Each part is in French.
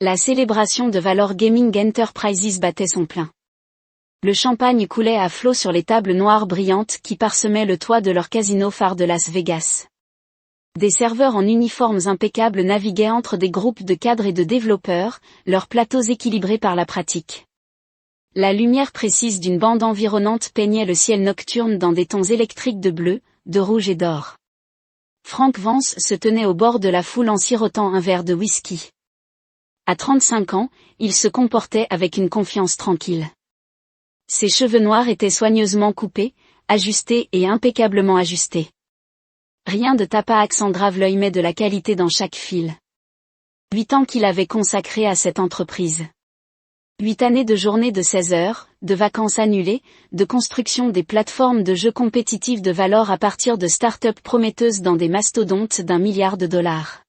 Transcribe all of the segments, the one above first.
La célébration de Valor Gaming Enterprises battait son plein. Le champagne coulait à flots sur les tables noires brillantes qui parsemaient le toit de leur casino phare de Las Vegas. Des serveurs en uniformes impeccables naviguaient entre des groupes de cadres et de développeurs, leurs plateaux équilibrés par la pratique. La lumière précise d'une bande environnante peignait le ciel nocturne dans des tons électriques de bleu, de rouge et d'or. Frank Vance se tenait au bord de la foule en sirotant un verre de whisky. À 35 ans, il se comportait avec une confiance tranquille. Ses cheveux noirs étaient soigneusement coupés, ajustés et impeccablement ajustés. Rien de tapas accent grave l'œil mais de la qualité dans chaque fil. 8 ans qu'il avait consacrés à cette entreprise. 8 années de journées de 16 heures, de vacances annulées, de construction des plateformes de jeux compétitifs de Valor à partir de start-up prometteuses dans des mastodontes d'1 milliard de dollars.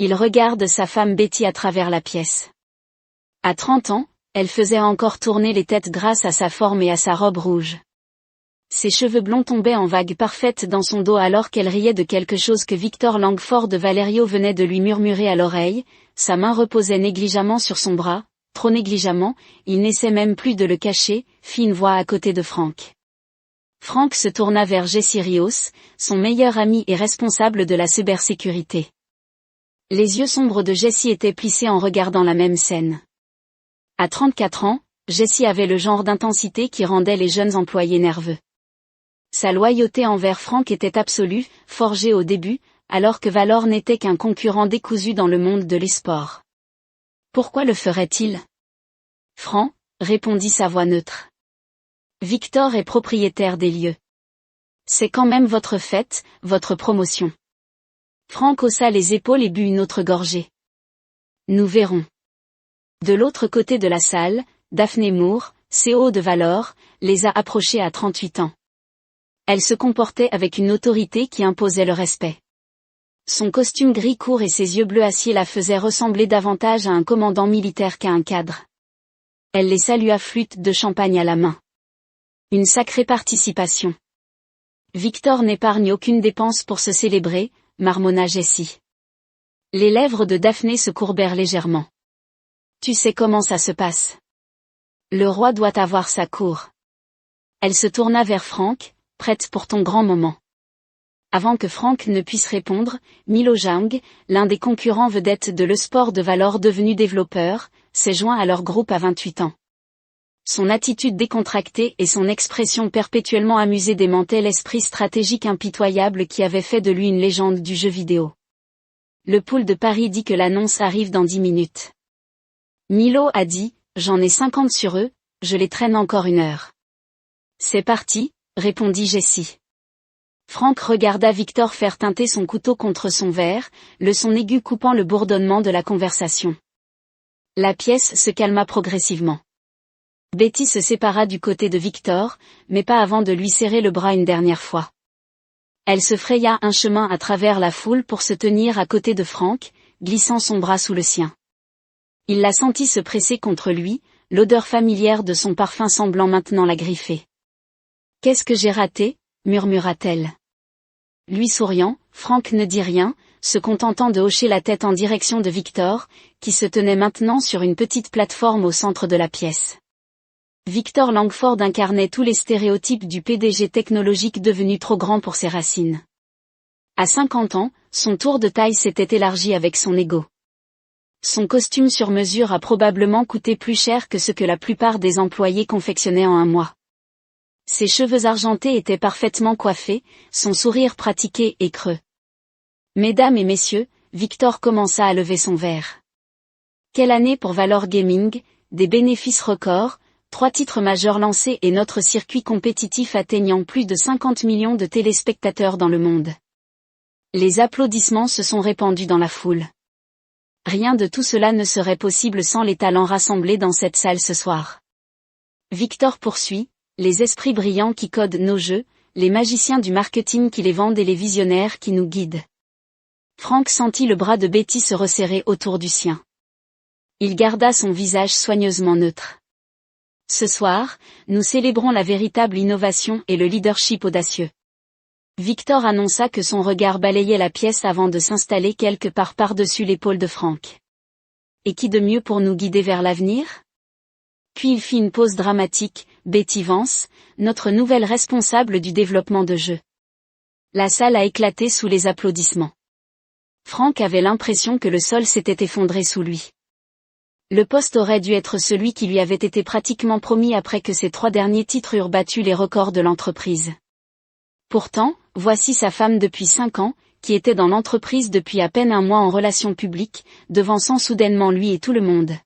Il regarde sa femme Betty à travers la pièce. À 30 ans, elle faisait encore tourner les têtes grâce à sa forme et à sa robe rouge. Ses cheveux blonds tombaient en vagues parfaites dans son dos alors qu'elle riait de quelque chose que Victor Langford de Valerio venait de lui murmurer à l'oreille, sa main reposait négligemment sur son bras, trop négligemment, il n'essaie même plus de le cacher, fit une voix à côté de Frank. Frank se tourna vers Jesse Rios, son meilleur ami et responsable de la cybersécurité. Les yeux sombres de Jesse étaient plissés en regardant la même scène. À 34 ans, Jesse avait le genre d'intensité qui rendait les jeunes employés nerveux. Sa loyauté envers Frank était absolue, forgée au début, alors que Valor n'était qu'un concurrent décousu dans le monde de l'e-sport. Pourquoi le ferait-il ? Frank, répondit sa voix neutre. Victor est propriétaire des lieux. C'est quand même votre fête, votre promotion. Frank haussa les épaules et but une autre gorgée. Nous verrons. De l'autre côté de la salle, Daphne Moore, CEO de Valor, les a approchés à 38 ans. Elle se comportait avec une autorité qui imposait le respect. Son costume gris court et ses yeux bleus acier la faisaient ressembler davantage à un commandant militaire qu'à un cadre. Elle les salua flûte de champagne à la main. Une sacrée participation. Victor n'épargne aucune dépense pour se célébrer, marmonna Jesse. Les lèvres de Daphne se courbèrent légèrement. Tu sais comment ça se passe. Le roi doit avoir sa cour. Elle se tourna vers Frank, prête pour ton grand moment. Avant que Frank ne puisse répondre, Milo Zhang, l'un des concurrents vedettes de l'e-sport de Valor devenu développeur, s'est joint à leur groupe à 28 ans. Son attitude décontractée et son expression perpétuellement amusée démentaient l'esprit stratégique impitoyable qui avait fait de lui une légende du jeu vidéo. Le pool de Paris dit que l'annonce arrive dans 10 minutes. Milo a dit, j'en ai 50 sur eux, je les traîne encore 1 heure. C'est parti, répondit Jesse. Frank regarda Victor faire teinter son couteau contre son verre, le son aigu coupant le bourdonnement de la conversation. La pièce se calma progressivement. Betty se sépara du côté de Victor, mais pas avant de lui serrer le bras une dernière fois. Elle se fraya un chemin à travers la foule pour se tenir à côté de Frank, glissant son bras sous le sien. Il la sentit se presser contre lui, l'odeur familière de son parfum semblant maintenant la griffer. « Qu'est-ce que j'ai raté ?» murmura-t-elle. Lui souriant, Frank ne dit rien, se contentant de hocher la tête en direction de Victor, qui se tenait maintenant sur une petite plateforme au centre de la pièce. Victor Langford incarnait tous les stéréotypes du PDG technologique devenu trop grand pour ses racines. À 50 ans, son tour de taille s'était élargi avec son ego. Son costume sur mesure a probablement coûté plus cher que ce que la plupart des employés confectionnaient en un mois. Ses cheveux argentés étaient parfaitement coiffés, son sourire pratiqué et creux. Mesdames et messieurs, Victor commença à lever son verre. Quelle année pour Valor Gaming, des bénéfices records, 3 titres majeurs lancés et notre circuit compétitif atteignant plus de 50 millions de téléspectateurs dans le monde. Les applaudissements se sont répandus dans la foule. Rien de tout cela ne serait possible sans les talents rassemblés dans cette salle ce soir. Victor poursuit, les esprits brillants qui codent nos jeux, les magiciens du marketing qui les vendent et les visionnaires qui nous guident. Frank sentit le bras de Betty se resserrer autour du sien. Il garda son visage soigneusement neutre. Ce soir, nous célébrons la véritable innovation et le leadership audacieux. Victor annonça que son regard balayait la pièce avant de s'installer quelque part par-dessus l'épaule de Frank. Et qui de mieux pour nous guider vers l'avenir? Puis il fit une pause dramatique, Betty Vance, notre nouvelle responsable du développement de jeu. La salle a éclaté sous les applaudissements. Frank avait l'impression que le sol s'était effondré sous lui. Le poste aurait dû être celui qui lui avait été pratiquement promis après que ses 3 derniers titres eurent battu les records de l'entreprise. Pourtant, voici sa femme depuis 5 ans, qui était dans l'entreprise depuis à peine un mois en relations publiques, devançant soudainement lui et tout le monde.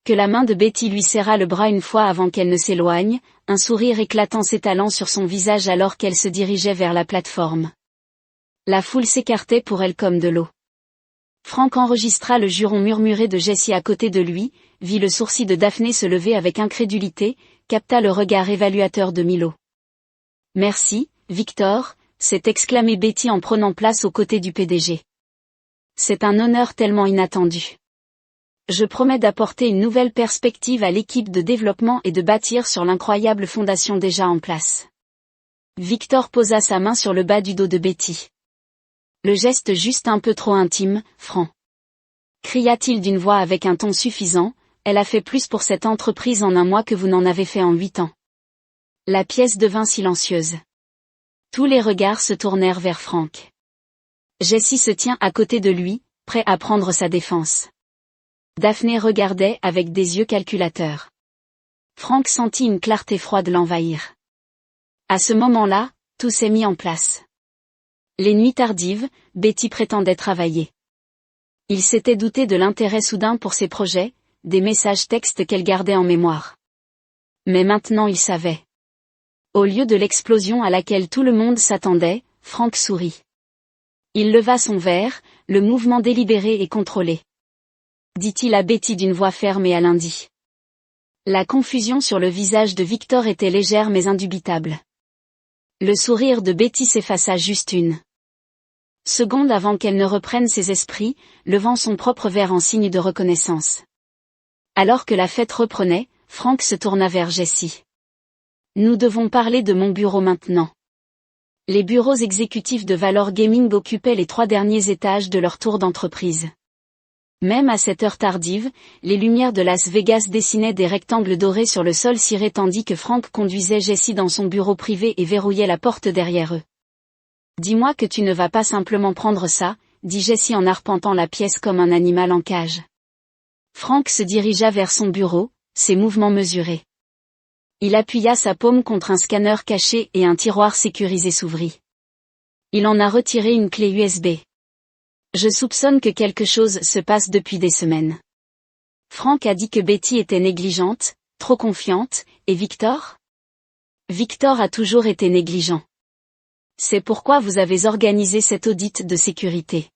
Que la main de Betty lui serra le bras une fois avant qu'elle ne s'éloigne, un sourire éclatant s'étalant sur son visage alors qu'elle se dirigeait vers la plateforme. La foule s'écartait pour elle comme de l'eau. Frank enregistra le juron murmuré de Jessie à côté de lui, vit le sourcil de Daphné se lever avec incrédulité, capta le regard évaluateur de Milo. « Merci, Victor », s'est exclamé Betty en prenant place aux côtés du PDG. « C'est un honneur tellement inattendu. Je promets d'apporter une nouvelle perspective à l'équipe de développement et de bâtir sur l'incroyable fondation déjà en place. » Victor posa sa main sur le bas du dos de Betty. Le geste juste un peu trop intime, franc. Cria-t-il d'une voix avec un ton suffisant, elle a fait plus pour cette entreprise en un mois que vous n'en avez fait en 8 ans. La pièce devint silencieuse. Tous les regards se tournèrent vers Frank. Jessie se tient à côté de lui, prêt à prendre sa défense. Daphné regardait avec des yeux calculateurs. Frank sentit une clarté froide l'envahir. À ce moment-là, tout s'est mis en place. Les nuits tardives, Betty prétendait travailler. Il s'était douté de l'intérêt soudain pour ses projets, des messages textes qu'elle gardait en mémoire. Mais maintenant il savait. Au lieu de l'explosion à laquelle tout le monde s'attendait, Frank sourit. Il leva son verre, le mouvement délibéré et contrôlé. Dit-il à Betty d'une voix ferme et à lundi. La confusion sur le visage de Victor était légère mais indubitable. Le sourire de Betty s'effaça juste une seconde avant qu'elle ne reprenne ses esprits, levant son propre verre en signe de reconnaissance. Alors que la fête reprenait, Frank se tourna vers Jessie. Nous devons parler de mon bureau maintenant. Les bureaux exécutifs de Valor Gaming occupaient les 3 derniers étages de leur tour d'entreprise. Même à cette heure tardive, les lumières de Las Vegas dessinaient des rectangles dorés sur le sol ciré tandis que Frank conduisait Jessie dans son bureau privé et verrouillait la porte derrière eux. « Dis-moi que tu ne vas pas simplement prendre ça », dit Jessie en arpentant la pièce comme un animal en cage. Frank se dirigea vers son bureau, ses mouvements mesurés. Il appuya sa paume contre un scanner caché et un tiroir sécurisé s'ouvrit. Il en a retiré une clé USB. Je soupçonne que quelque chose se passe depuis des semaines. Frank a dit que Betty était négligente, trop confiante, et Victor? Victor a toujours été négligent. C'est pourquoi vous avez organisé cet audit de sécurité.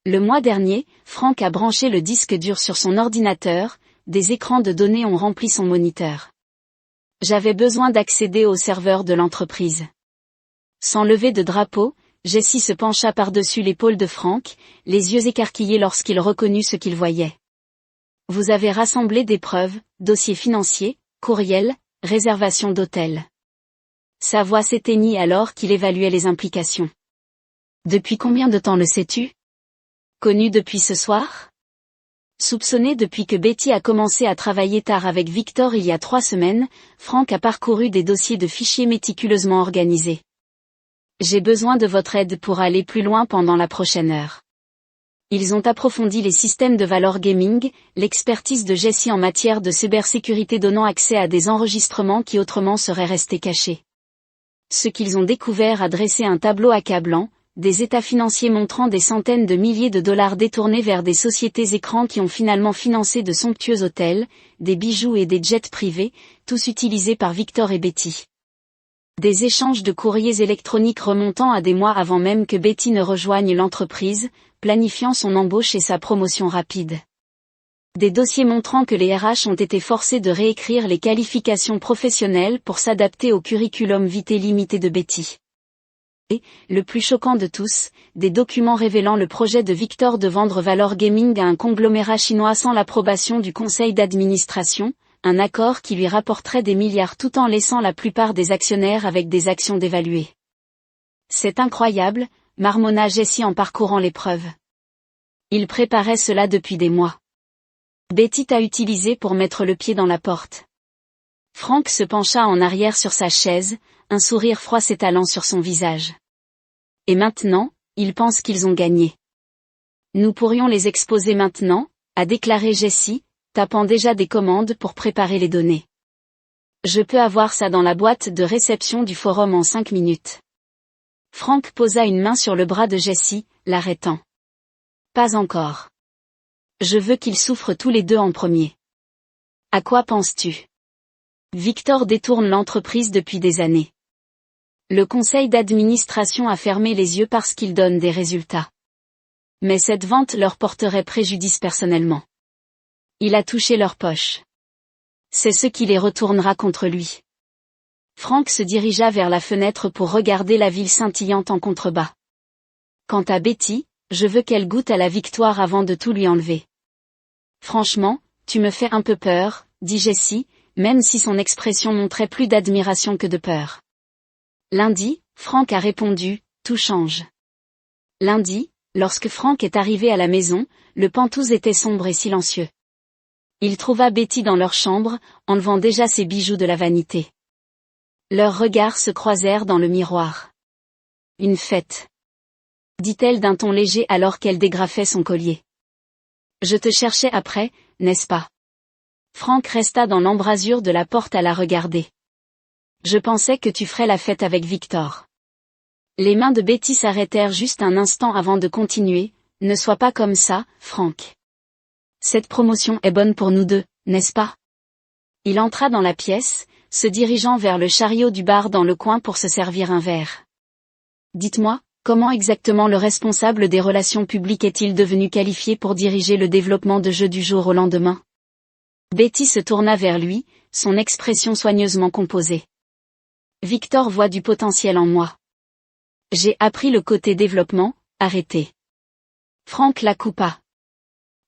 Le mois dernier, Frank a branché le disque dur sur son ordinateur, des écrans de données ont rempli son moniteur. J'avais besoin d'accéder au serveur de l'entreprise. Sans lever de drapeau, Jessie se pencha par-dessus l'épaule de Frank, les yeux écarquillés lorsqu'il reconnut ce qu'il voyait. Vous avez rassemblé des preuves, dossiers financiers, courriels, réservations d'hôtels. Sa voix s'éteignit alors qu'il évaluait les implications. Depuis combien de temps le sais-tu? Connu depuis ce soir? Soupçonné depuis que Betty a commencé à travailler tard avec Victor il y a 3 semaines, Frank a parcouru des dossiers de fichiers méticuleusement organisés. J'ai besoin de votre aide pour aller plus loin pendant la prochaine heure. Ils ont approfondi les systèmes de Valor Gaming, l'expertise de Jessie en matière de cybersécurité donnant accès à des enregistrements qui autrement seraient restés cachés. Ce qu'ils ont découvert a dressé un tableau accablant, des états financiers montrant des centaines de milliers de dollars détournés vers des sociétés écrans qui ont finalement financé de somptueux hôtels, des bijoux et des jets privés, tous utilisés par Victor et Betty. Des échanges de courriers électroniques remontant à des mois avant même que Betty ne rejoigne l'entreprise, planifiant son embauche et sa promotion rapide. Des dossiers montrant que les RH ont été forcés de réécrire les qualifications professionnelles pour s'adapter au curriculum vitae limité de Betty. Et, le plus choquant de tous, des documents révélant le projet de Victor de vendre Valor Gaming à un conglomérat chinois sans l'approbation du conseil d'administration, un accord qui lui rapporterait des milliards tout en laissant la plupart des actionnaires avec des actions dévaluées. C'est incroyable, marmonna Jessie en parcourant les preuves. Il préparait cela depuis des mois. Betty t'a utilisé pour mettre le pied dans la porte. Frank se pencha en arrière sur sa chaise, un sourire froid s'étalant sur son visage. Et maintenant, ils pensent qu'ils ont gagné. Nous pourrions les exposer maintenant, a déclaré Jessie, tapant déjà des commandes pour préparer les données. Je peux avoir ça dans la boîte de réception du forum en 5 minutes. Frank posa une main sur le bras de Jessie, l'arrêtant. Pas encore. Je veux qu'ils souffrent tous les deux en premier. À quoi penses-tu? Victor détourne l'entreprise depuis des années. Le conseil d'administration a fermé les yeux parce qu'il donne des résultats. Mais cette vente leur porterait préjudice personnellement. Il a touché leur poche. C'est ce qui les retournera contre lui. Frank se dirigea vers la fenêtre pour regarder la ville scintillante en contrebas. Quant à Betty, je veux qu'elle goûte à la victoire avant de tout lui enlever. Franchement, tu me fais un peu peur, dit Jessie, même si son expression montrait plus d'admiration que de peur. Lundi, Frank a répondu, tout change. Lundi, lorsque Frank est arrivé à la maison, le pantouse était sombre et silencieux. Il trouva Betty dans leur chambre, enlevant déjà ses bijoux de la vanité. Leurs regards se croisèrent dans le miroir. Une fête, dit-elle d'un ton léger alors qu'elle dégrafait son collier. Je te cherchais après, n'est-ce pas? Frank resta dans l'embrasure de la porte à la regarder. Je pensais que tu ferais la fête avec Victor. Les mains de Betty s'arrêtèrent juste un instant avant de continuer, ne sois pas comme ça, Frank. Cette promotion est bonne pour nous deux, n'est-ce pas? Il entra dans la pièce, se dirigeant vers le chariot du bar dans le coin pour se servir un verre. Dites-moi, comment exactement le responsable des relations publiques est-il devenu qualifié pour diriger le développement de jeux du jour au lendemain? Betty se tourna vers lui, son expression soigneusement composée. Victor voit du potentiel en moi. J'ai appris le côté développement, arrêtez. Frank la coupa.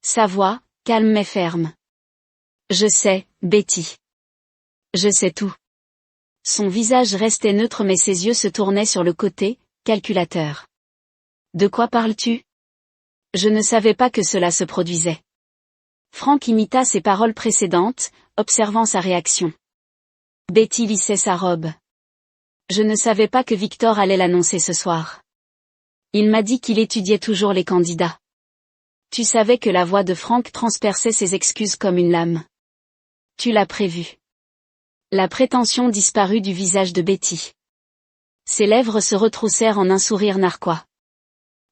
Sa voix, calme mais ferme. Je sais, Betty. Je sais tout. Son visage restait neutre mais ses yeux se tournaient sur le côté, calculateur. De quoi parles-tu? Je ne savais pas que cela se produisait. Frank imita ses paroles précédentes, observant sa réaction. Betty lissait sa robe. Je ne savais pas que Victor allait l'annoncer ce soir. Il m'a dit qu'il étudiait toujours les candidats. Tu savais que la voix de Frank transperçait ses excuses comme une lame. Tu l'as prévu. La prétention disparut du visage de Betty. Ses lèvres se retroussèrent en un sourire narquois.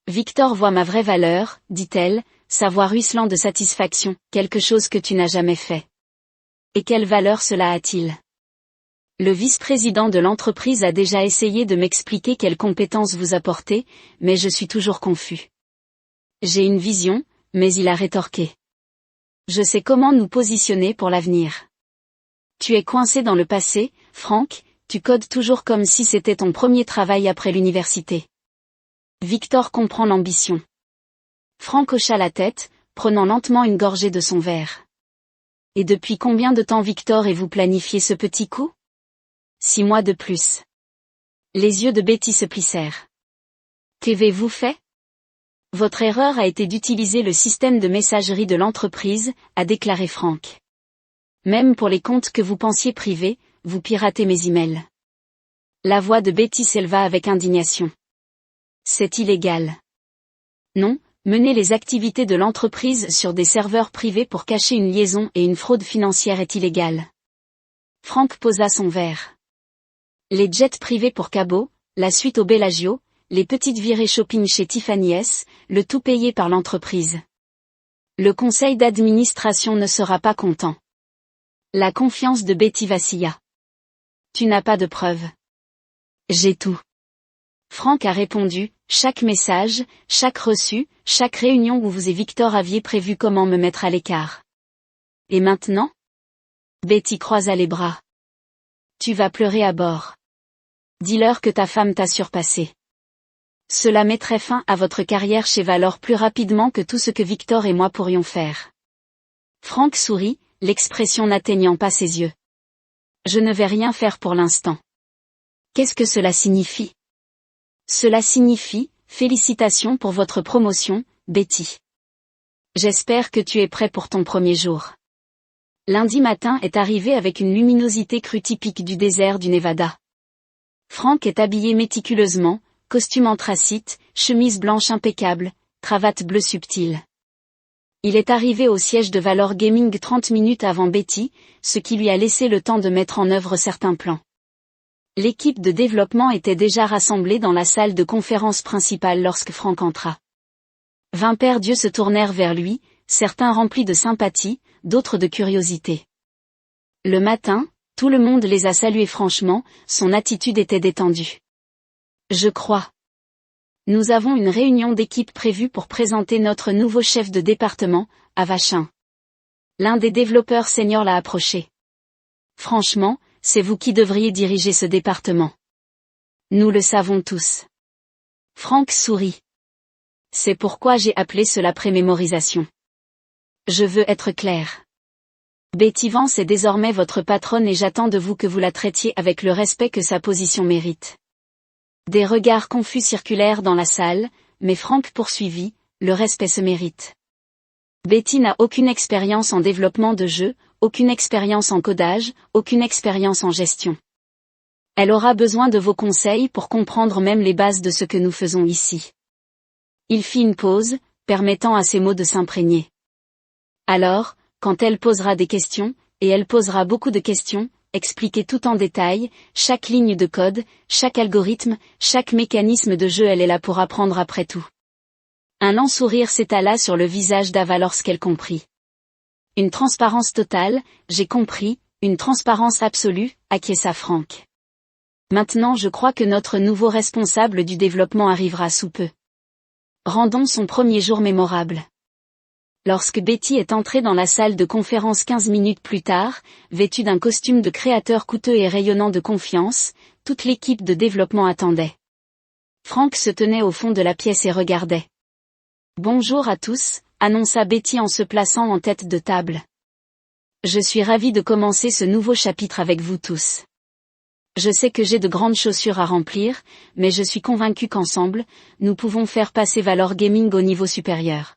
Victor voit ma vraie valeur, dit-elle, sa voix ruisselant de satisfaction, quelque chose que tu n'as jamais fait. Et quelle valeur cela a-t-il? Le vice-président de l'entreprise a déjà essayé de m'expliquer quelles compétences vous apportez, mais je suis toujours confus. J'ai une vision, mais il a rétorqué. Je sais comment nous positionner pour l'avenir. Tu es coincé dans le passé, Frank, tu codes toujours comme si c'était ton premier travail après l'université. Victor comprend l'ambition. Frank hocha la tête, prenant lentement une gorgée de son verre. Et depuis combien de temps Victor et vous planifiez ce petit coup? 6 mois de plus. Les yeux de Betty se plissèrent. Qu'avez-vous fait? Votre erreur a été d'utiliser le système de messagerie de l'entreprise, a déclaré Frank. Même pour les comptes que vous pensiez privés, vous piratez mes emails. La voix de Betty s'éleva avec indignation. C'est illégal. Non, mener les activités de l'entreprise sur des serveurs privés pour cacher une liaison et une fraude financière est illégal. Frank posa son verre. Les jets privés pour Cabo, la suite au Bellagio, les petites virées shopping chez Tiffany S, le tout payé par l'entreprise. Le conseil d'administration ne sera pas content. La confiance de Betty vacilla. Tu n'as pas de preuves. J'ai tout. Frank a répondu, chaque message, chaque reçu, chaque réunion où vous et Victor aviez prévu comment me mettre à l'écart. Et maintenant? Betty croisa les bras. Tu vas pleurer à bord. Dis-leur que ta femme t'a surpassé. Cela mettrait fin à votre carrière chez Valor plus rapidement que tout ce que Victor et moi pourrions faire. Frank sourit, l'expression n'atteignant pas ses yeux. Je ne vais rien faire pour l'instant. Qu'est-ce que cela signifie? Cela signifie, félicitations pour votre promotion, Betty. J'espère que tu es prêt pour ton premier jour. Lundi matin est arrivé avec une luminosité crue typique du désert du Nevada. Frank est habillé méticuleusement, costume anthracite, chemise blanche impeccable, cravate bleue subtile. Il est arrivé au siège de Valor Gaming 30 minutes avant Betty, ce qui lui a laissé le temps de mettre en œuvre certains plans. L'équipe de développement était déjà rassemblée dans la salle de conférence principale lorsque Frank entra. 20 paires d'yeux se tournèrent vers lui, certains remplis de sympathie, d'autres de curiosité. Le matin, tout le monde les a salués franchement, son attitude était détendue. Je crois. Nous avons une réunion d'équipe prévue pour présenter notre nouveau chef de département, Avachin. L'un des développeurs seniors l'a approché. Franchement, c'est vous qui devriez diriger ce département. Nous le savons tous. Frank sourit. C'est pourquoi j'ai appelé cela prémémorisation. Je veux être clair. Betty Vance est désormais votre patronne et j'attends de vous que vous la traitiez avec le respect que sa position mérite. Des regards confus circulèrent dans la salle, mais Frank poursuivit, le respect se mérite. Betty n'a aucune expérience en développement de jeux, aucune expérience en codage, aucune expérience en gestion. Elle aura besoin de vos conseils pour comprendre même les bases de ce que nous faisons ici. Il fit une pause, permettant à ses mots de s'imprégner. Alors, quand elle posera des questions, et elle posera beaucoup de questions, expliquez tout en détail, chaque ligne de code, chaque algorithme, chaque mécanisme de jeu, elle est là pour apprendre après tout. Un lent sourire s'étala sur le visage d'Ava lorsqu'elle comprit. Une transparence totale, j'ai compris, une transparence absolue, acquiesça Frank. Maintenant je crois que notre nouveau responsable du développement arrivera sous peu. Rendons son premier jour mémorable. Lorsque Betty est entrée dans la salle de conférence 15 minutes plus tard, vêtue d'un costume de créateur coûteux et rayonnant de confiance, toute l'équipe de développement attendait. Frank se tenait au fond de la pièce et regardait. Bonjour à tous, annonça Betty en se plaçant en tête de table. Je suis ravie de commencer ce nouveau chapitre avec vous tous. Je sais que j'ai de grandes chaussures à remplir, mais je suis convaincue qu'ensemble, nous pouvons faire passer Valor Gaming au niveau supérieur.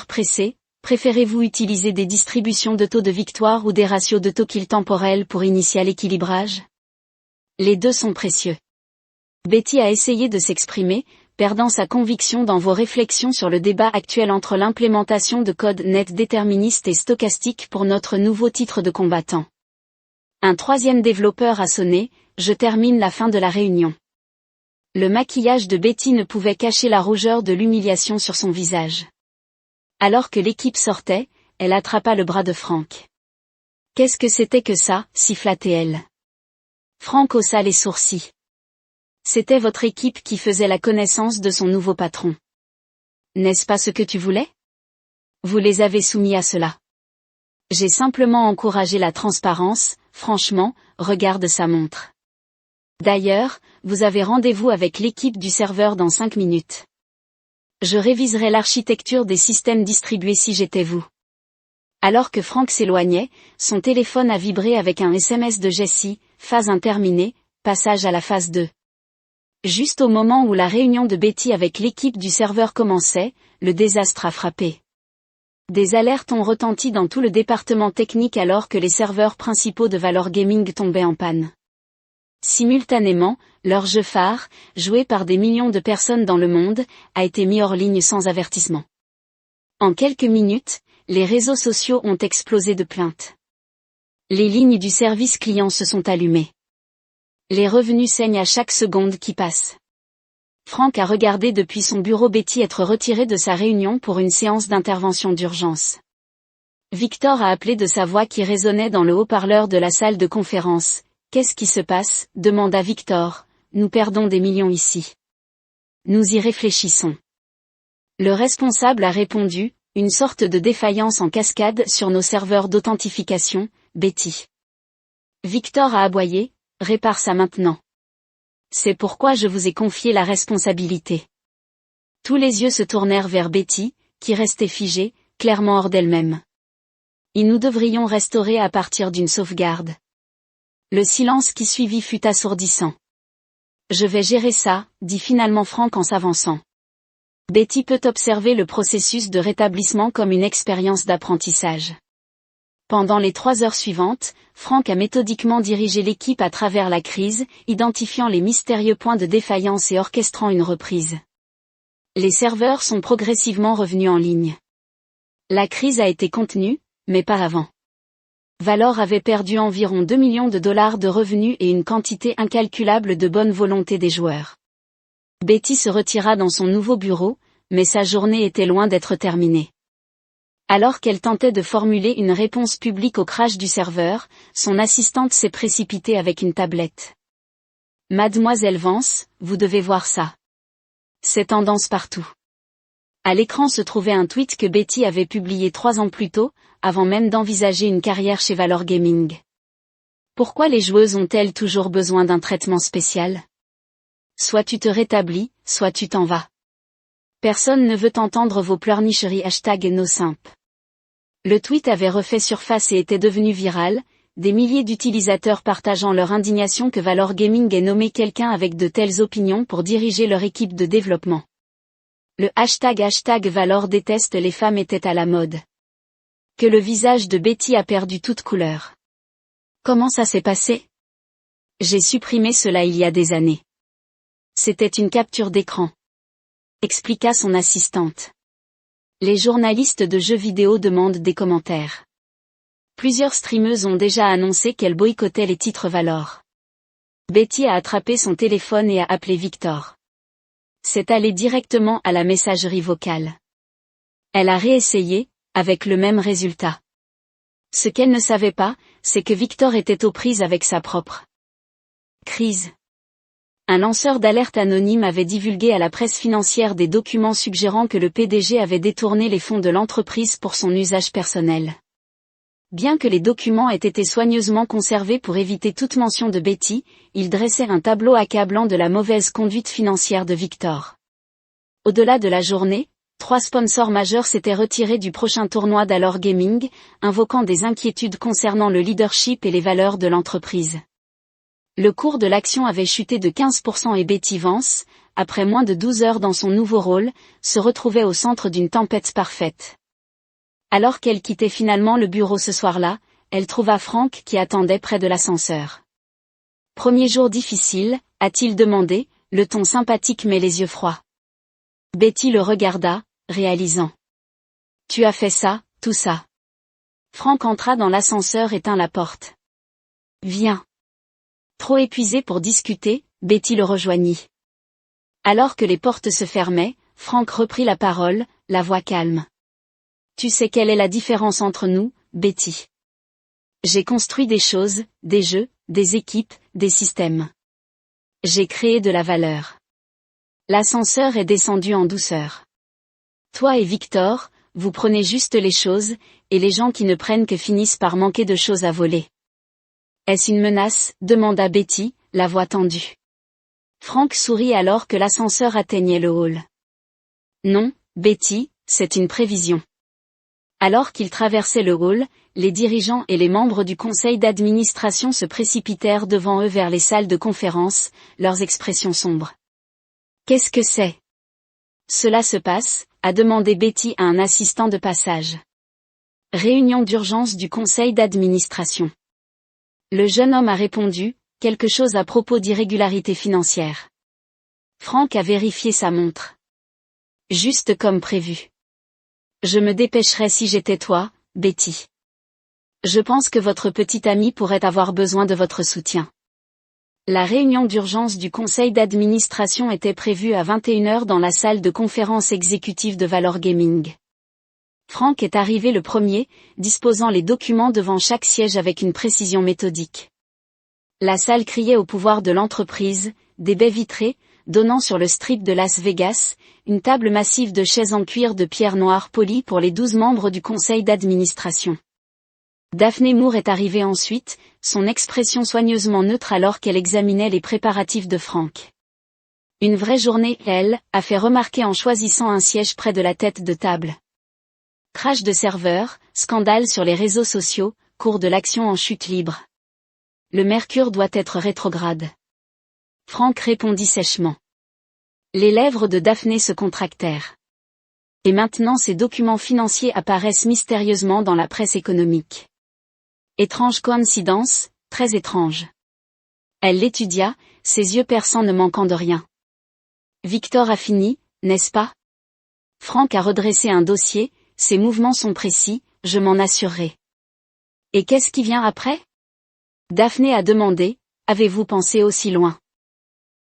Pressé, préférez-vous utiliser des distributions de taux de victoire ou des ratios de taux kill temporels pour initier l'équilibrage? Les deux sont précieux. Betty a essayé de s'exprimer, perdant sa conviction dans vos réflexions sur le débat actuel entre l'implémentation de code net déterministe et stochastique pour notre nouveau titre de combattant. Un troisième développeur a sonné, je termine la fin de la réunion. Le maquillage de Betty ne pouvait cacher la rougeur de l'humiliation sur son visage. Alors que l'équipe sortait, elle attrapa le bras de Frank. Qu'est-ce que c'était que ça, siffla-t-elle. Frank haussa les sourcils. C'était votre équipe qui faisait la connaissance de son nouveau patron. N'est-ce pas ce que tu voulais? Vous les avez soumis à cela. J'ai simplement encouragé la transparence, franchement, regarde sa montre. D'ailleurs, vous avez rendez-vous avec l'équipe du serveur dans 5 minutes. Je réviserai l'architecture des systèmes distribués si j'étais vous. Alors que Frank s'éloignait, son téléphone a vibré avec un SMS de Jessie, phase 1 terminée, passage à la phase 2. Juste au moment où la réunion de Betty avec l'équipe du serveur commençait, le désastre a frappé. Des alertes ont retenti dans tout le département technique alors que les serveurs principaux de Valor Gaming tombaient en panne. Simultanément, leur jeu phare, joué par des millions de personnes dans le monde, a été mis hors ligne sans avertissement. En quelques minutes, les réseaux sociaux ont explosé de plaintes. Les lignes du service client se sont allumées. Les revenus saignent à chaque seconde qui passe. Frank a regardé depuis son bureau Betty être retirée de sa réunion pour une séance d'intervention d'urgence. Victor a appelé de sa voix qui résonnait dans le haut-parleur de la salle de conférence. Qu'est-ce qui se passe? Demanda Victor. Nous perdons des millions ici. Nous y réfléchissons. Le responsable a répondu, une sorte de défaillance en cascade sur nos serveurs d'authentification, Betty. Victor a aboyé, répare ça maintenant. C'est pourquoi je vous ai confié la responsabilité. Tous les yeux se tournèrent vers Betty, qui restait figée, clairement hors d'elle-même. Et nous devrions restaurer à partir d'une sauvegarde. Le silence qui suivit fut assourdissant. Je vais gérer ça, dit finalement Frank en s'avançant. Betty peut observer le processus de rétablissement comme une expérience d'apprentissage. Pendant les 3 heures suivantes, Frank a méthodiquement dirigé l'équipe à travers la crise, identifiant les mystérieux points de défaillance et orchestrant une reprise. Les serveurs sont progressivement revenus en ligne. La crise a été contenue, mais pas avant. Valor avait perdu environ 2 millions de dollars de revenus et une quantité incalculable de bonne volonté des joueurs. Betty se retira dans son nouveau bureau, mais sa journée était loin d'être terminée. Alors qu'elle tentait de formuler une réponse publique au crash du serveur, son assistante s'est précipitée avec une tablette. « Mademoiselle Vance, vous devez voir ça. C'est tendance partout. » À l'écran se trouvait un tweet que Betty avait publié 3 ans plus tôt, avant même d'envisager une carrière chez Valor Gaming. Pourquoi les joueuses ont-elles toujours besoin d'un traitement spécial ? Soit tu te rétablis, soit tu t'en vas. Personne ne veut entendre vos pleurnicheries #NoSimp. Le tweet avait refait surface et était devenu viral, des milliers d'utilisateurs partageant leur indignation que Valor Gaming ait nommé quelqu'un avec de telles opinions pour diriger leur équipe de développement. Le #Valor déteste les femmes était à la mode. Que le visage de Betty a perdu toute couleur. Comment ça s'est passé ? J'ai supprimé cela il y a des années. C'était une capture d'écran. Expliqua son assistante. Les journalistes de jeux vidéo demandent des commentaires. Plusieurs streameuses ont déjà annoncé qu'elles boycottaient les titres Valor. Betty a attrapé son téléphone et a appelé Victor. C'est allé directement à la messagerie vocale. Elle a réessayé, avec le même résultat. Ce qu'elle ne savait pas, c'est que Victor était aux prises avec sa propre crise. Un lanceur d'alerte anonyme avait divulgué à la presse financière des documents suggérant que le PDG avait détourné les fonds de l'entreprise pour son usage personnel. Bien que les documents aient été soigneusement conservés pour éviter toute mention de Betty, ils dressaient un tableau accablant de la mauvaise conduite financière de Victor. Au-delà de la journée, 3 sponsors majeurs s'étaient retirés du prochain tournoi d'Valor Gaming, invoquant des inquiétudes concernant le leadership et les valeurs de l'entreprise. Le cours de l'action avait chuté de 15% et Betty Vance, après moins de 12 heures dans son nouveau rôle, se retrouvait au centre d'une tempête parfaite. Alors qu'elle quittait finalement le bureau ce soir-là, elle trouva Frank qui attendait près de l'ascenseur. « Premier jour difficile ?» a-t-il demandé, le ton sympathique mais les yeux froids. Betty le regarda, réalisant. « Tu as fait ça, tout ça. » Frank entra dans l'ascenseur et tint la porte. « Viens. » Trop épuisé pour discuter, Betty le rejoignit. Alors que les portes se fermaient, Frank reprit la parole, la voix calme. « Tu sais quelle est la différence entre nous, Betty ? J'ai construit des choses, des jeux, des équipes, des systèmes. J'ai créé de la valeur. » L'ascenseur est descendu en douceur. Toi et Victor, vous prenez juste les choses, et les gens qui ne prennent que finissent par manquer de choses à voler. Est-ce une menace ? Demanda Betty, la voix tendue. Frank sourit alors que l'ascenseur atteignait le hall. Non, Betty, c'est une prévision. Alors qu'ils traversaient le hall, les dirigeants et les membres du conseil d'administration se précipitèrent devant eux vers les salles de conférence, leurs expressions sombres. Qu'est-ce que c'est ? Cela se passe, a demandé Betty à un assistant de passage. Réunion d'urgence du conseil d'administration. Le jeune homme a répondu, quelque chose à propos d'irrégularités financières. Frank a vérifié sa montre. Juste comme prévu. Je me dépêcherais si j'étais toi, Betty. Je pense que votre petit ami pourrait avoir besoin de votre soutien. La réunion d'urgence du conseil d'administration était prévue à 21h dans la salle de conférence exécutive de Valor Gaming. Frank est arrivé le premier, disposant les documents devant chaque siège avec une précision méthodique. La salle criait au pouvoir de l'entreprise, des baies vitrées, donnant sur le strip de Las Vegas, une table massive de chaises en cuir de pierre noire polie pour les 12 membres du conseil d'administration. Daphne Moore est arrivée ensuite, son expression soigneusement neutre alors qu'elle examinait les préparatifs de Frank. Une vraie journée, elle, a fait remarquer en choisissant un siège près de la tête de table. Crash de serveur, scandale sur les réseaux sociaux, cours de l'action en chute libre. Le mercure doit être rétrograde. Frank répondit sèchement. Les lèvres de Daphné se contractèrent. Et maintenant ces documents financiers apparaissent mystérieusement dans la presse économique. Étrange coïncidence, très étrange. Elle l'étudia, ses yeux perçants ne manquant de rien. Victor a fini, n'est-ce pas? Franck a redressé un dossier, ses mouvements sont précis, je m'en assurerai. Et qu'est-ce qui vient après? Daphné a demandé, avez-vous pensé aussi loin?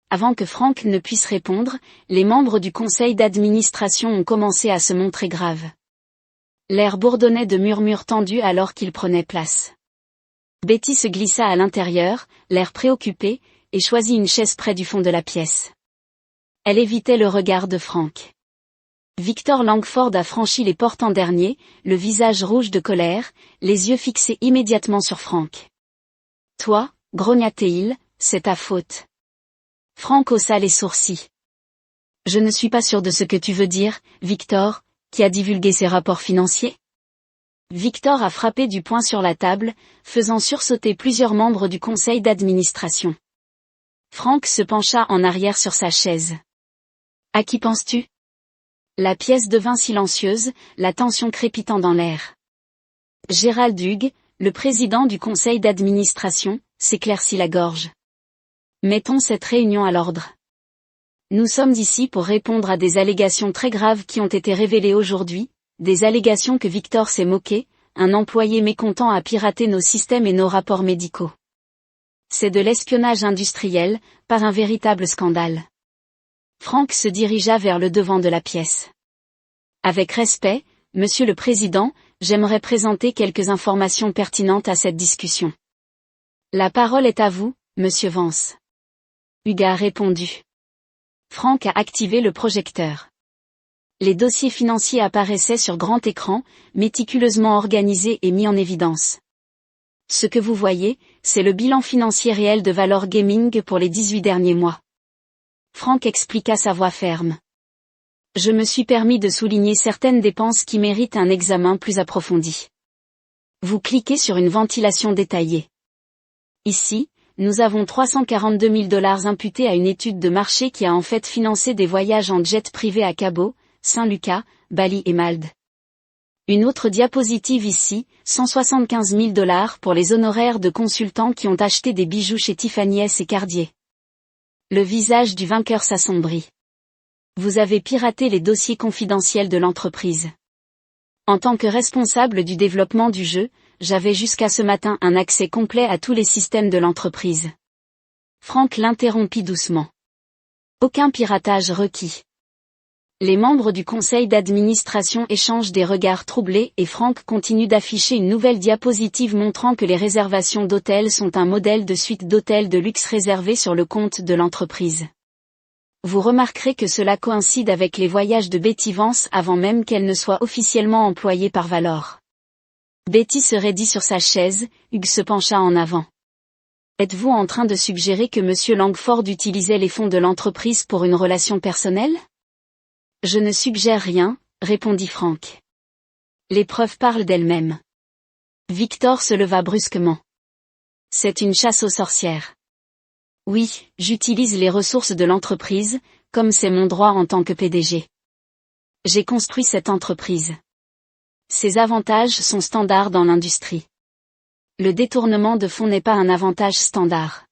Avant que Franck ne puisse répondre, les membres du conseil d'administration ont commencé à se montrer graves. L'air bourdonnait de murmures tendus alors qu'il prenait place. Betty se glissa à l'intérieur, l'air préoccupé, et choisit une chaise près du fond de la pièce. Elle évitait le regard de Franck. Victor Langford a franchi les portes en dernier, le visage rouge de colère, les yeux fixés immédiatement sur Franck. Toi, grogna-t-il, c'est ta faute. Franck haussa les sourcils. Je ne suis pas sûr de ce que tu veux dire, Victor, qui a divulgué ces rapports financiers? Victor a frappé du poing sur la table, faisant sursauter plusieurs membres du conseil d'administration. Franck se pencha en arrière sur sa chaise. À qui penses-tu? La pièce devint silencieuse, la tension crépitant dans l'air. Gérald Hugues, le président du conseil d'administration, s'éclaircit la gorge. Mettons cette réunion à l'ordre. Nous sommes ici pour répondre à des allégations très graves qui ont été révélées aujourd'hui, des allégations que Victor s'est moqué, un employé mécontent a piraté nos systèmes et nos rapports médicaux. C'est de l'espionnage industriel, pas un véritable scandale. Franck se dirigea vers le devant de la pièce. Avec respect, Monsieur le Président, j'aimerais présenter quelques informations pertinentes à cette discussion. La parole est à vous, Monsieur Vance. Hugues a répondu. Franck a activé le projecteur. Les dossiers financiers apparaissaient sur grand écran, méticuleusement organisés et mis en évidence. Ce que vous voyez, c'est le bilan financier réel de Valor Gaming pour les 18 derniers mois. Franck expliqua sa voix ferme. Je me suis permis de souligner certaines dépenses qui méritent un examen plus approfondi. Vous cliquez sur une ventilation détaillée. Ici, nous avons 342 000 $ imputés à une étude de marché qui a en fait financé des voyages en jet privé à Cabo, Saint-Lucas, Bali et Malte. Une autre diapositive ici, 175 000 $ pour les honoraires de consultants qui ont acheté des bijoux chez Tiffany & Cartier. Le visage du vainqueur s'assombrit. Vous avez piraté les dossiers confidentiels de l'entreprise. En tant que responsable du développement du jeu, j'avais jusqu'à ce matin un accès complet à tous les systèmes de l'entreprise. Franck l'interrompit doucement. Aucun piratage requis. Les membres du conseil d'administration échangent des regards troublés et Franck continue d'afficher une nouvelle diapositive montrant que les réservations d'hôtels sont un modèle de suite d'hôtels de luxe réservés sur le compte de l'entreprise. Vous remarquerez que cela coïncide avec les voyages de Betty Vance avant même qu'elle ne soit officiellement employée par Valor. Betty se raidit sur sa chaise, Hugues se pencha en avant. Êtes-vous en train de suggérer que M. Langford utilisait les fonds de l'entreprise pour une relation personnelle? Je ne suggère rien, répondit Franck. Les preuves parlent d'elles-mêmes. Victor se leva brusquement. C'est une chasse aux sorcières. Oui, j'utilise les ressources de l'entreprise, comme c'est mon droit en tant que PDG. J'ai construit cette entreprise. Ses avantages sont standards dans l'industrie. Le détournement de fonds n'est pas un avantage standard.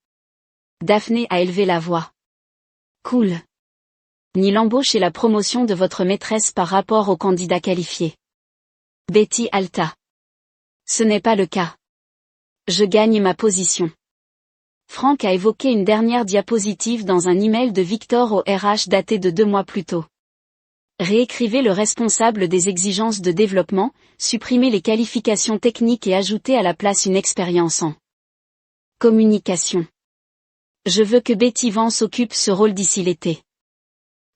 Daphné a élevé la voix. Cool. Ni l'embauche et la promotion de votre maîtresse par rapport aux candidats qualifiés. Betty halta. Ce n'est pas le cas. Je gagne ma position. Franck a évoqué une dernière diapositive dans un email de Victor au RH daté de 2 mois plus tôt. Réécrivez le responsable des exigences de développement, supprimez les qualifications techniques et ajoutez à la place une expérience en communication. Je veux que Betty Vance occupe ce rôle d'ici l'été.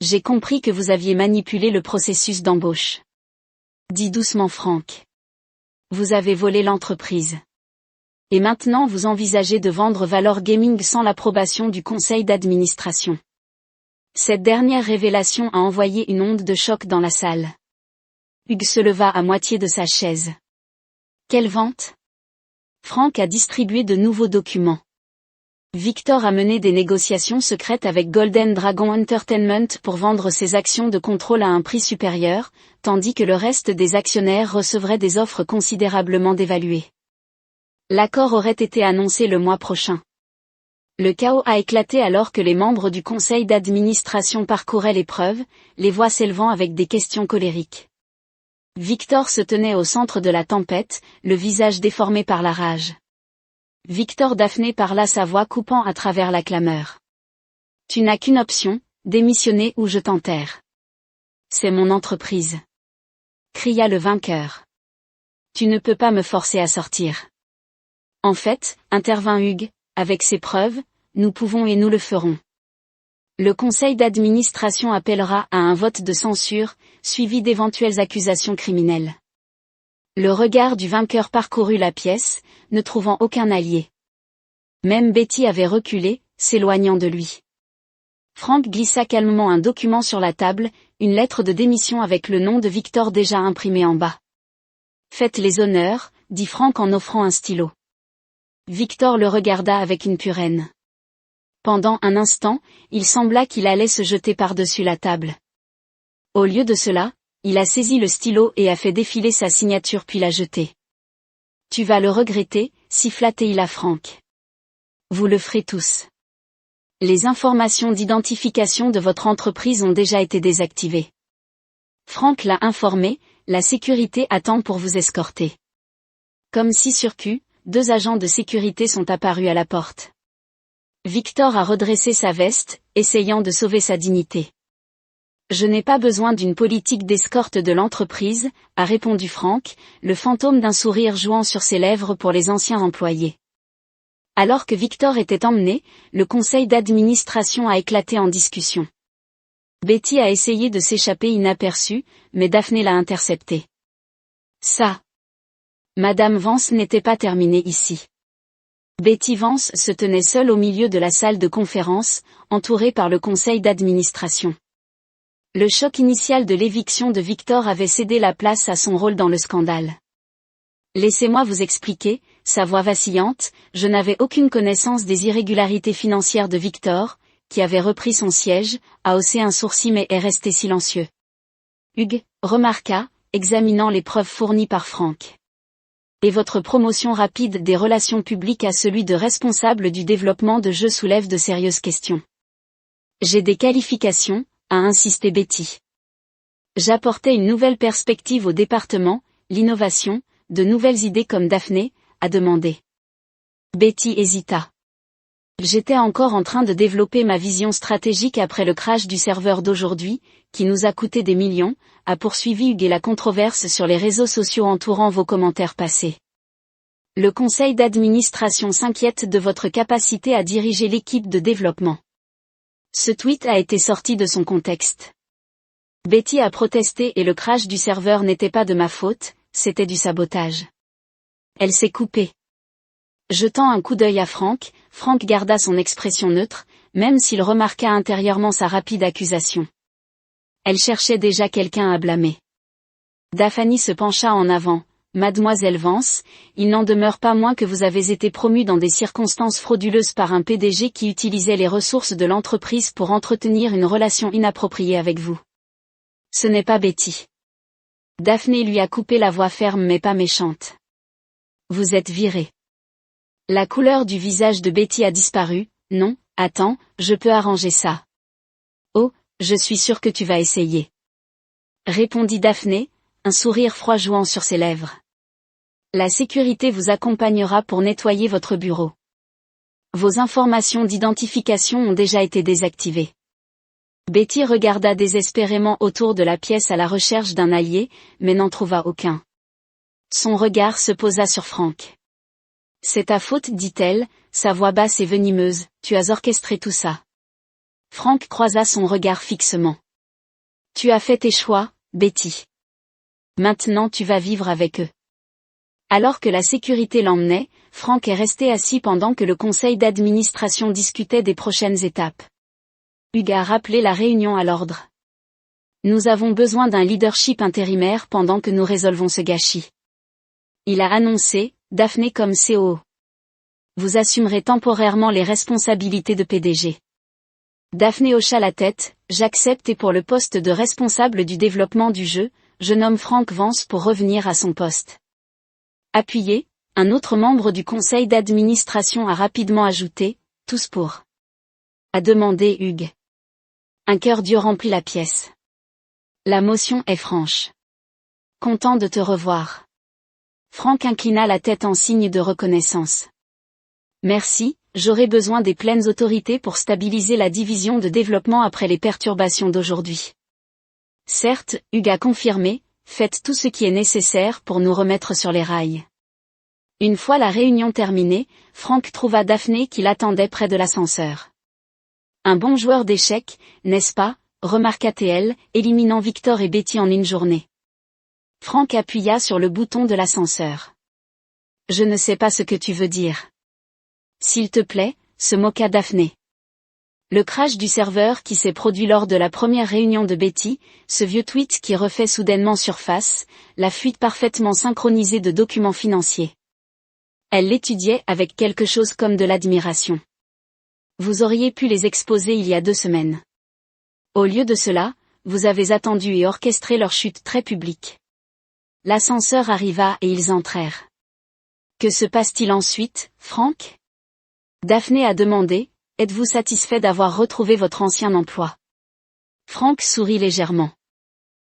J'ai compris que vous aviez manipulé le processus d'embauche. Dit doucement Franck. Vous avez volé l'entreprise. Et maintenant vous envisagez de vendre Valor Gaming sans l'approbation du conseil d'administration. Cette dernière révélation a envoyé une onde de choc dans la salle. Hugues se leva à moitié de sa chaise. Quelle vente? Franck a distribué de nouveaux documents. Victor a mené des négociations secrètes avec Golden Dragon Entertainment pour vendre ses actions de contrôle à un prix supérieur, tandis que le reste des actionnaires recevrait des offres considérablement dévaluées. L'accord aurait été annoncé le mois prochain. Le chaos a éclaté alors que les membres du conseil d'administration parcouraient les preuves, les voix s'élevant avec des questions colériques. Victor se tenait au centre de la tempête, le visage déformé par la rage. Victor Daphné parla sa voix coupant à travers la clameur. « Tu n'as qu'une option, démissionner ou je t'enterre. C'est mon entreprise. » cria le vainqueur. « Tu ne peux pas me forcer à sortir. » En fait, intervint Hugues, avec ses preuves, nous pouvons et nous le ferons. Le conseil d'administration appellera à un vote de censure, suivi d'éventuelles accusations criminelles. Le regard du vainqueur parcourut la pièce, ne trouvant aucun allié. Même Betty avait reculé, s'éloignant de lui. Frank glissa calmement un document sur la table, une lettre de démission avec le nom de Victor déjà imprimé en bas. « Faites les honneurs, dit Frank en offrant un stylo. Victor le regarda avec une pure haine. Pendant un instant, il sembla qu'il allait se jeter par-dessus la table. Au lieu de cela, il a saisi le stylo et a fait défiler sa signature puis l'a jeté. « Tu vas le regretter, siffla-t-il à Frank. Vous le ferez tous. Les informations d'identification de votre entreprise ont déjà été désactivées. Frank l'a informé, la sécurité attend pour vous escorter. » Comme si surcu, 2 agents de sécurité sont apparus à la porte. Victor a redressé sa veste, essayant de sauver sa dignité. « Je n'ai pas besoin d'une politique d'escorte de l'entreprise, » a répondu Frank, le fantôme d'un sourire jouant sur ses lèvres pour les anciens employés. Alors que Victor était emmené, le conseil d'administration a éclaté en discussion. Betty a essayé de s'échapper inaperçue, mais Daphné l'a interceptée. Ça. Madame Vance n'était pas terminée ici. Betty Vance se tenait seule au milieu de la salle de conférence, entourée par le conseil d'administration. Le choc initial de l'éviction de Victor avait cédé la place à son rôle dans le scandale. « Laissez-moi vous expliquer », sa voix vacillante, je n'avais aucune connaissance des irrégularités financières de Victor, qui avait repris son siège, a haussé un sourcil mais est resté silencieux. Hugues remarqua, examinant les preuves fournies par Frank. Et votre promotion rapide des relations publiques à celui de responsable du développement de jeux soulève de sérieuses questions. J'ai des qualifications, a insisté Betty. J'apportais une nouvelle perspective au département, l'innovation, de nouvelles idées comme Daphné, a demandé. Betty hésita. J'étais encore en train de développer ma vision stratégique après le crash du serveur d'aujourd'hui, qui nous a coûté des millions, a poursuivi Hugues et la controverse sur les réseaux sociaux entourant vos commentaires passés. Le conseil d'administration s'inquiète de votre capacité à diriger l'équipe de développement. Ce tweet a été sorti de son contexte. Betty a protesté et le crash du serveur n'était pas de ma faute, c'était du sabotage. Elle s'est coupée. Jetant un coup d'œil à Frank, Frank garda son expression neutre, même s'il remarqua intérieurement sa rapide accusation. Elle cherchait déjà quelqu'un à blâmer. Daphné se pencha en avant. Mademoiselle Vance, il n'en demeure pas moins que vous avez été promue dans des circonstances frauduleuses par un PDG qui utilisait les ressources de l'entreprise pour entretenir une relation inappropriée avec vous. Ce n'est pas Betty. Daphné lui a coupé la voix ferme mais pas méchante. Vous êtes viré. La couleur du visage de Betty a disparu. Non, attends, je peux arranger ça. Oh, je suis sûre que tu vas essayer. Répondit Daphné, un sourire froid jouant sur ses lèvres. La sécurité vous accompagnera pour nettoyer votre bureau. Vos informations d'identification ont déjà été désactivées. Betty regarda désespérément autour de la pièce à la recherche d'un allié, mais n'en trouva aucun. Son regard se posa sur Frank. C'est ta faute, dit-elle, sa voix basse et venimeuse, tu as orchestré tout ça. Frank croisa son regard fixement. Tu as fait tes choix, Betty. Maintenant tu vas vivre avec eux. Alors que la sécurité l'emmenait, Frank est resté assis pendant que le conseil d'administration discutait des prochaines étapes. Hugues a rappelé la réunion à l'ordre. Nous avons besoin d'un leadership intérimaire pendant que nous résolvons ce gâchis. Il a annoncé, Daphné comme COO. Vous assumerez temporairement les responsabilités de PDG. Daphné hocha la tête, j'accepte et pour le poste de responsable du développement du jeu, je nomme Frank Vance pour revenir à son poste. Appuyé, un autre membre du conseil d'administration a rapidement ajouté, tous pour. A demandé Hugues. Un cœur dur remplit la pièce. La motion est franche. Content de te revoir. Frank inclina la tête en signe de reconnaissance. Merci, j'aurai besoin des pleines autorités pour stabiliser la division de développement après les perturbations d'aujourd'hui. Certes, Hugues a confirmé, faites tout ce qui est nécessaire pour nous remettre sur les rails. Une fois la réunion terminée, Frank trouva Daphné qui l'attendait près de l'ascenseur. Un bon joueur d'échecs, n'est-ce pas, remarqua-t-elle, éliminant Victor et Betty en une journée. Frank appuya sur le bouton de l'ascenseur. Je ne sais pas ce que tu veux dire. S'il te plaît, se moqua Daphné. Le crash du serveur qui s'est produit lors de la première réunion de Betty, ce vieux tweet qui refait soudainement surface, la fuite parfaitement synchronisée de documents financiers. Elle l'étudiait avec quelque chose comme de l'admiration. Vous auriez pu les exposer il y a 2 semaines. Au lieu de cela, vous avez attendu et orchestré leur chute très publique. L'ascenseur arriva et ils entrèrent. Que se passe-t-il ensuite, Frank ? Daphné a demandé, êtes-vous satisfait d'avoir retrouvé votre ancien emploi ? Frank sourit légèrement.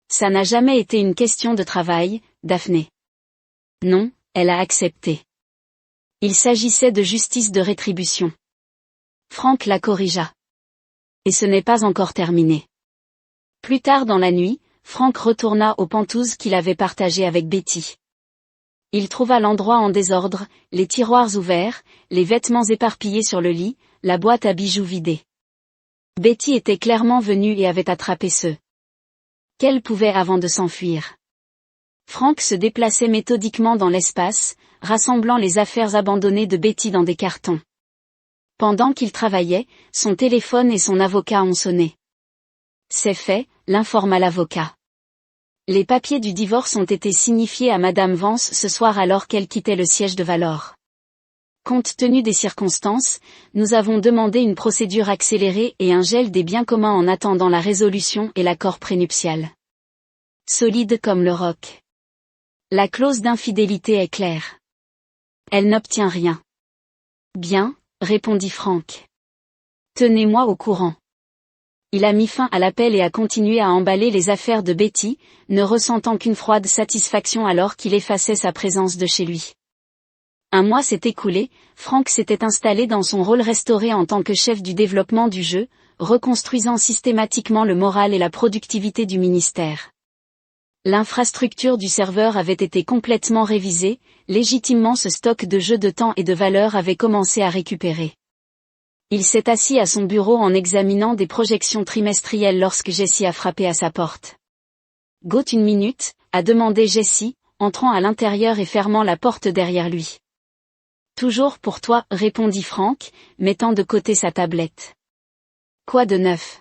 Ça n'a jamais été une question de travail, Daphné. Non, elle a accepté. Il s'agissait de justice de rétribution. Frank la corrigea. Et ce n'est pas encore terminé. Plus tard dans la nuit, Frank retourna aux pentouses qu'il avait partagées avec Betty. Il trouva l'endroit en désordre, les tiroirs ouverts, les vêtements éparpillés sur le lit, la boîte à bijoux vidée. Betty était clairement venue et avait attrapé ceux qu'elle pouvait avant de s'enfuir. Frank se déplaçait méthodiquement dans l'espace, rassemblant les affaires abandonnées de Betty dans des cartons. Pendant qu'il travaillait, son téléphone et son avocat ont sonné. C'est fait, l'informa l'avocat. Les papiers du divorce ont été signifiés à Madame Vance ce soir alors qu'elle quittait le siège de Valor. Compte tenu des circonstances, nous avons demandé une procédure accélérée et un gel des biens communs en attendant la résolution et l'accord prénuptial. Solide comme le roc. La clause d'infidélité est claire. Elle n'obtient rien. Bien, répondit Frank. Tenez-moi au courant. Il a mis fin à l'appel et a continué à emballer les affaires de Betty, ne ressentant qu'une froide satisfaction alors qu'il effaçait sa présence de chez lui. Un mois s'est écoulé, Frank s'était installé dans son rôle restauré en tant que chef du développement du jeu, reconstruisant systématiquement le moral et la productivité du ministère. L'infrastructure du serveur avait été complètement révisée, légitimement ce stock de jeux de temps et de valeur avait commencé à récupérer. Il s'est assis à son bureau en examinant des projections trimestrielles lorsque Jessie a frappé à sa porte. « Gote une minute », a demandé Jessie, entrant à l'intérieur et fermant la porte derrière lui. « Toujours pour toi », répondit Frank, mettant de côté sa tablette. « Quoi de neuf ?»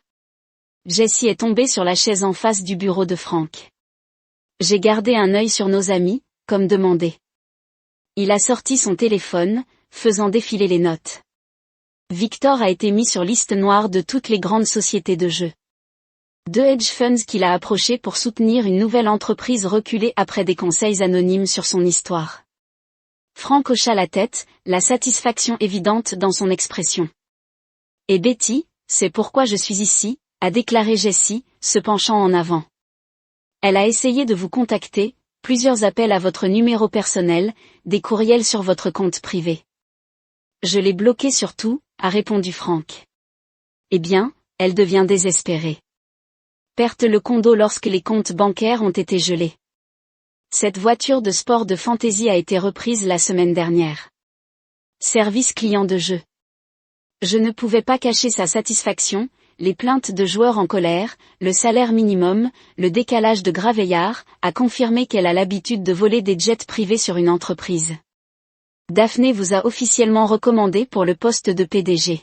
Jessie est tombée sur la chaise en face du bureau de Frank. « J'ai gardé un œil sur nos amis, comme demandé. » Il a sorti son téléphone, faisant défiler les notes. Victor a été mis sur liste noire de toutes les grandes sociétés de jeux. 2 hedge funds qu'il a approchés pour soutenir une nouvelle entreprise reculée après des conseils anonymes sur son histoire. Frank hocha la tête, la satisfaction évidente dans son expression. Et Betty, c'est pourquoi je suis ici, a déclaré Jessie, se penchant en avant. Elle a essayé de vous contacter, plusieurs appels à votre numéro personnel, des courriels sur votre compte privé. Je l'ai bloqué sur tout, a répondu Frank. Eh bien, elle devient désespérée. Perte le condo lorsque les comptes bancaires ont été gelés. Cette voiture de sport de fantaisie a été reprise la semaine dernière. Service client de jeu. Je ne pouvais pas cacher sa satisfaction, les plaintes de joueurs en colère, le salaire minimum, le décalage de Graveillard, a confirmé qu'elle a l'habitude de voler des jets privés sur une entreprise. Daphné vous a officiellement recommandé pour le poste de PDG.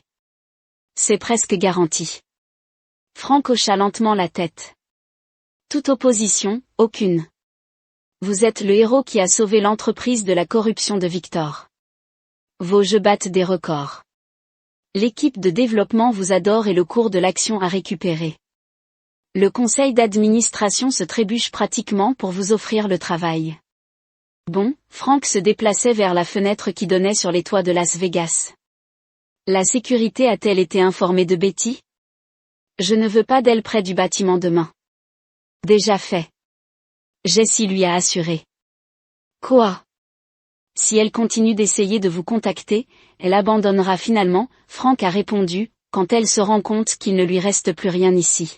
C'est presque garanti. Frank hocha lentement la tête. Toute opposition, aucune. Vous êtes le héros qui a sauvé l'entreprise de la corruption de Victor. Vos jeux battent des records. L'équipe de développement vous adore et le cours de l'action a récupéré. Le conseil d'administration se trébuche pratiquement pour vous offrir le travail. Bon, Frank se déplaçait vers la fenêtre qui donnait sur les toits de Las Vegas. La sécurité a-t-elle été informée de Betty? Je ne veux pas d'elle près du bâtiment demain. Déjà fait. Jessie lui a assuré. Quoi? Si elle continue d'essayer de vous contacter, elle abandonnera finalement, Frank a répondu, quand elle se rend compte qu'il ne lui reste plus rien ici.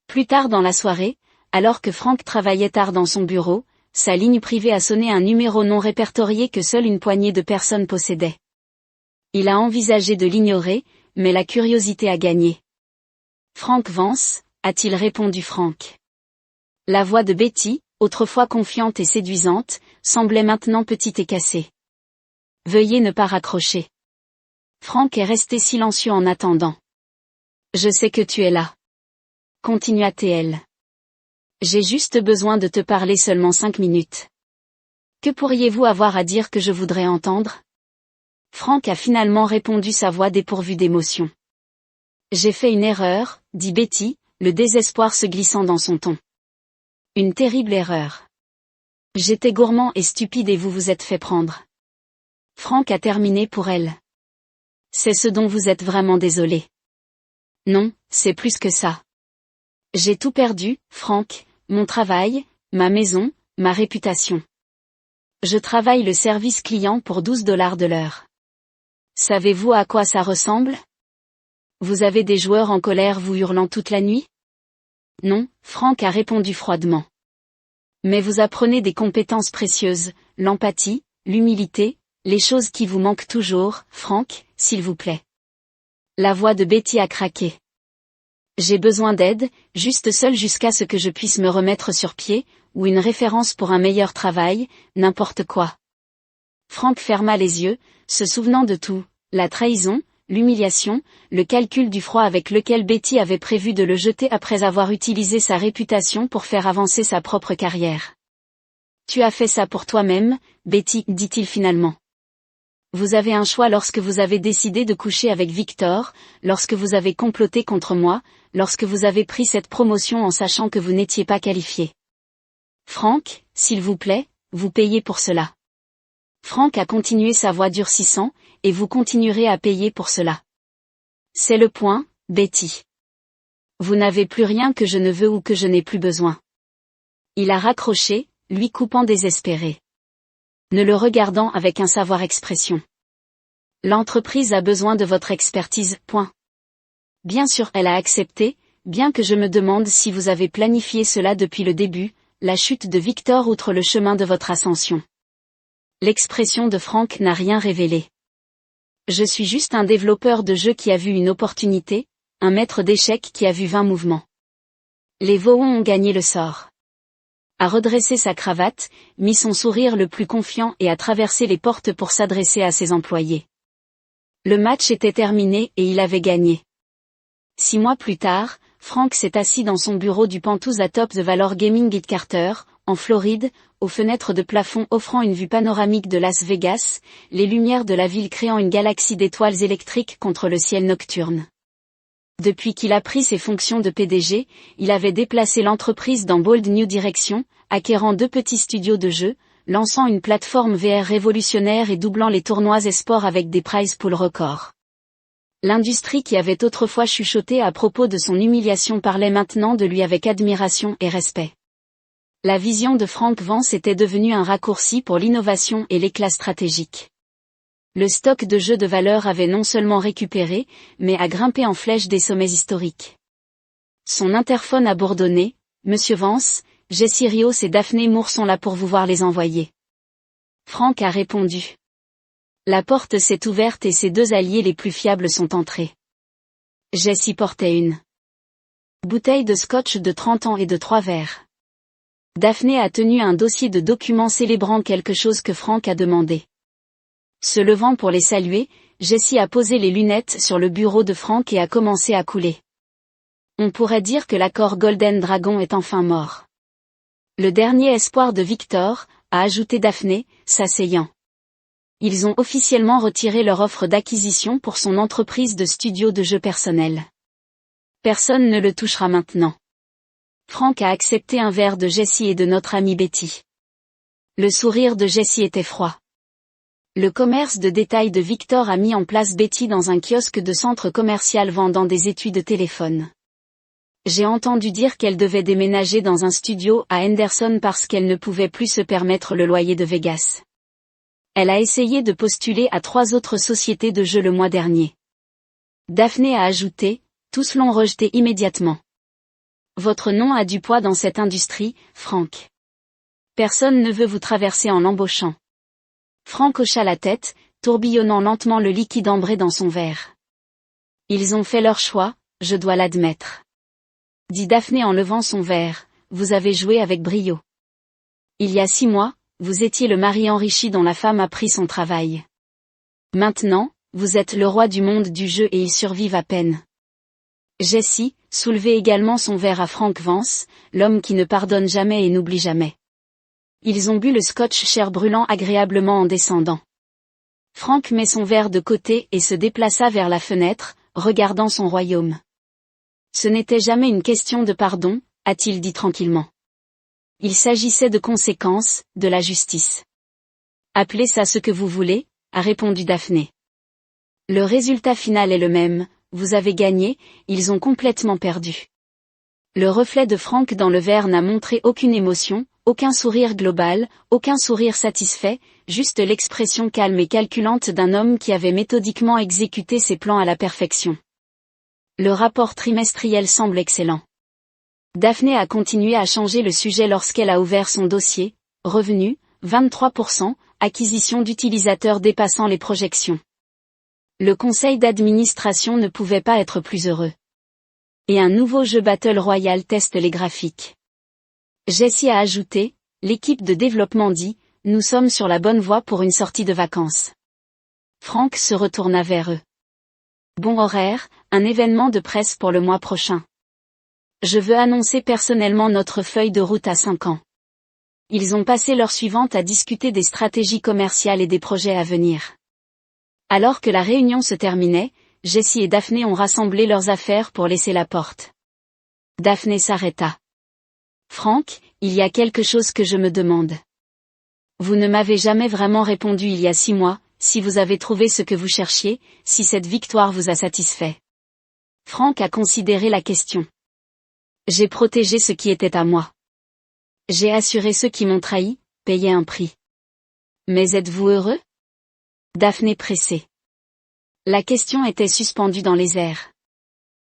Plus tard dans la soirée, alors que Frank travaillait tard dans son bureau, sa ligne privée a sonné un numéro non répertorié que seule une poignée de personnes possédaient. Il a envisagé de l'ignorer, mais la curiosité a gagné. Frank Vance, a-t-il répondu Frank. La voix de Betty, autrefois confiante et séduisante, semblait maintenant petite et cassée. Veuillez ne pas raccrocher. Frank est resté silencieux en attendant. Je sais que tu es là. Continua-t-elle. J'ai juste besoin de te parler seulement 5 minutes. Que pourriez-vous avoir à dire que je voudrais entendre? Frank a finalement répondu, sa voix dépourvue d'émotion. J'ai fait une erreur, dit Betty, le désespoir se glissant dans son ton. Une terrible erreur. J'étais gourmand et stupide et vous vous êtes fait prendre. Frank a terminé pour elle. C'est ce dont vous êtes vraiment désolé. Non, c'est plus que ça. J'ai tout perdu, Frank, mon travail, ma maison, ma réputation. Je travaille le service client pour $12 de l'heure. Savez-vous à quoi ça ressemble? Vous avez des joueurs en colère vous hurlant toute la nuit? Non, Frank a répondu froidement. Mais vous apprenez des compétences précieuses, l'empathie, l'humilité, les choses qui vous manquent toujours, Frank, s'il vous plaît. La voix de Betty a craqué. J'ai besoin d'aide, juste seul jusqu'à ce que je puisse me remettre sur pied, ou une référence pour un meilleur travail, n'importe quoi. Frank ferma les yeux, se souvenant de tout, la trahison, l'humiliation, le calcul du froid avec lequel Betty avait prévu de le jeter après avoir utilisé sa réputation pour faire avancer sa propre carrière. Tu as fait ça pour toi-même, Betty, dit-il finalement. Vous avez un choix lorsque vous avez décidé de coucher avec Victor, lorsque vous avez comploté contre moi, lorsque vous avez pris cette promotion en sachant que vous n'étiez pas qualifié. Frank, s'il vous plaît, vous payez pour cela. Frank a continué, sa voix durcissant, et vous continuerez à payer pour cela. C'est le point, Betty. Vous n'avez plus rien que je ne veux ou que je n'ai plus besoin. Il a raccroché, lui coupant désespéré. Ne le regardant avec un savoir-expression. L'entreprise a besoin de votre expertise, point. Bien sûr, elle a accepté, bien que je me demande si vous avez planifié cela depuis le début, la chute de Victor outre le chemin de votre ascension. L'expression de Frank n'a rien révélé. Je suis juste un développeur de jeu qui a vu une opportunité, un maître d'échecs qui a vu 20 mouvements. Les Vaughans ont gagné le sort. A redressé sa cravate, mit son sourire le plus confiant et a traversé les portes pour s'adresser à ses employés. Le match était terminé et il avait gagné. 6 mois plus tard, Frank s'est assis dans son bureau du Penthouse à Top The Valor Gaming at Carter, en Floride, aux fenêtres de plafond offrant une vue panoramique de Las Vegas, les lumières de la ville créant une galaxie d'étoiles électriques contre le ciel nocturne. Depuis qu'il a pris ses fonctions de PDG, il avait déplacé l'entreprise dans Bold New Direction, acquérant 2 petits studios de jeux, lançant une plateforme VR révolutionnaire et doublant les tournois e-sport avec des prize pools records. L'industrie qui avait autrefois chuchoté à propos de son humiliation parlait maintenant de lui avec admiration et respect. La vision de Frank Vance était devenue un raccourci pour l'innovation et l'éclat stratégique. Le stock de jeux de valeur avait non seulement récupéré, mais a grimpé en flèche des sommets historiques. Son interphone a bourdonné, Monsieur Vance, Jessie Rios et Daphné Moore sont là pour vous voir les envoyer. Frank a répondu. La porte s'est ouverte et ses 2 alliés les plus fiables sont entrés. Jessie portait une bouteille de scotch de 30 ans et de 3 verres. Daphné a tenu un dossier de documents célébrant quelque chose que Frank a demandé. Se levant pour les saluer, Jessie a posé les lunettes sur le bureau de Frank et a commencé à couler. On pourrait dire que l'accord Golden Dragon est enfin mort. Le dernier espoir de Victor, a ajouté Daphné, s'asseyant. Ils ont officiellement retiré leur offre d'acquisition pour son entreprise de studio de jeux personnel. Personne ne le touchera maintenant. Frank a accepté un verre de Jessie et de notre amie Betty. Le sourire de Jessie était froid. Le commerce de détail de Victor a mis en place Betty dans un kiosque de centre commercial vendant des étuis de téléphone. J'ai entendu dire qu'elle devait déménager dans un studio à Henderson parce qu'elle ne pouvait plus se permettre le loyer de Vegas. Elle a essayé de postuler à 3 autres sociétés de jeux le mois dernier. Daphné a ajouté, tous l'ont rejeté immédiatement. Votre nom a du poids dans cette industrie, Frank. Personne ne veut vous traverser en l'embauchant. Frank hocha la tête, tourbillonnant lentement le liquide ambré dans son verre. Ils ont fait leur choix, je dois l'admettre. Dit Daphné en levant son verre, vous avez joué avec brio. Il y a 6 mois, vous étiez le mari enrichi dont la femme a pris son travail. Maintenant, vous êtes le roi du monde du jeu et ils survivent à peine. Jessie, soulevait également son verre à Frank Vance, l'homme qui ne pardonne jamais et n'oublie jamais. Ils ont bu le scotch cher brûlant agréablement en descendant. Frank met son verre de côté et se déplaça vers la fenêtre, regardant son royaume. Ce n'était jamais une question de pardon, a-t-il dit tranquillement. Il s'agissait de conséquences, de la justice. Appelez ça ce que vous voulez, a répondu Daphné. Le résultat final est le même, vous avez gagné, ils ont complètement perdu. Le reflet de Frank dans le verre n'a montré aucune émotion, aucun sourire global, aucun sourire satisfait, juste l'expression calme et calculante d'un homme qui avait méthodiquement exécuté ses plans à la perfection. Le rapport trimestriel semble excellent. Daphné a continué à changer le sujet lorsqu'elle a ouvert son dossier, revenus, 23%, acquisition d'utilisateurs dépassant les projections. Le conseil d'administration ne pouvait pas être plus heureux. Et un nouveau jeu Battle Royale teste les graphiques. Jessie a ajouté, l'équipe de développement dit, nous sommes sur la bonne voie pour une sortie de vacances. Frank se retourna vers eux. Bon horaire, un événement de presse pour le mois prochain. Je veux annoncer personnellement notre feuille de route à 5 ans. Ils ont passé l'heure suivante à discuter des stratégies commerciales et des projets à venir. Alors que la réunion se terminait, Jessie et Daphné ont rassemblé leurs affaires pour laisser la porte. Daphné s'arrêta. Frank, il y a quelque chose que je me demande. Vous ne m'avez jamais vraiment répondu il y a 6 mois, si vous avez trouvé ce que vous cherchiez, si cette victoire vous a satisfait. Frank a considéré la question. J'ai protégé ce qui était à moi. J'ai assuré ceux qui m'ont trahi, payé un prix. Mais êtes-vous heureux? Daphné pressée. La question était suspendue dans les airs.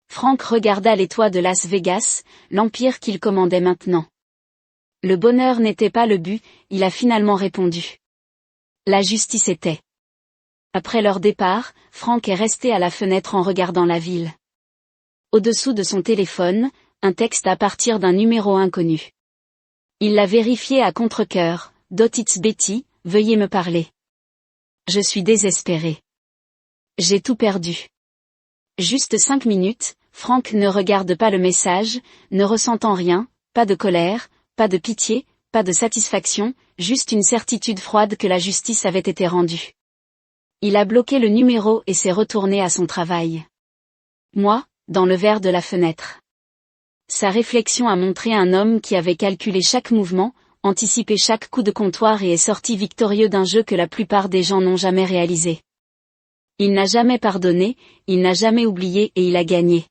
Frank regarda les toits de Las Vegas, l'empire qu'il commandait maintenant. Le bonheur n'était pas le but, il a finalement répondu. La justice était. Après leur départ, Frank est resté à la fenêtre en regardant la ville. Au-dessous de son téléphone, un texte à partir d'un numéro inconnu. Il l'a vérifié à contre-cœur, It's Betty, veuillez me parler. Je suis désespéré. J'ai tout perdu. Juste 5 minutes, Frank ne regarde pas le message, ne ressentant rien, pas de colère, pas de pitié, pas de satisfaction, juste une certitude froide que la justice avait été rendue. Il a bloqué le numéro et s'est retourné à son travail. Moi, dans le verre de la fenêtre. Sa réflexion a montré un homme qui avait calculé chaque mouvement, anticipé chaque coup de comptoir et est sorti victorieux d'un jeu que la plupart des gens n'ont jamais réalisé. Il n'a jamais pardonné, il n'a jamais oublié et il a gagné.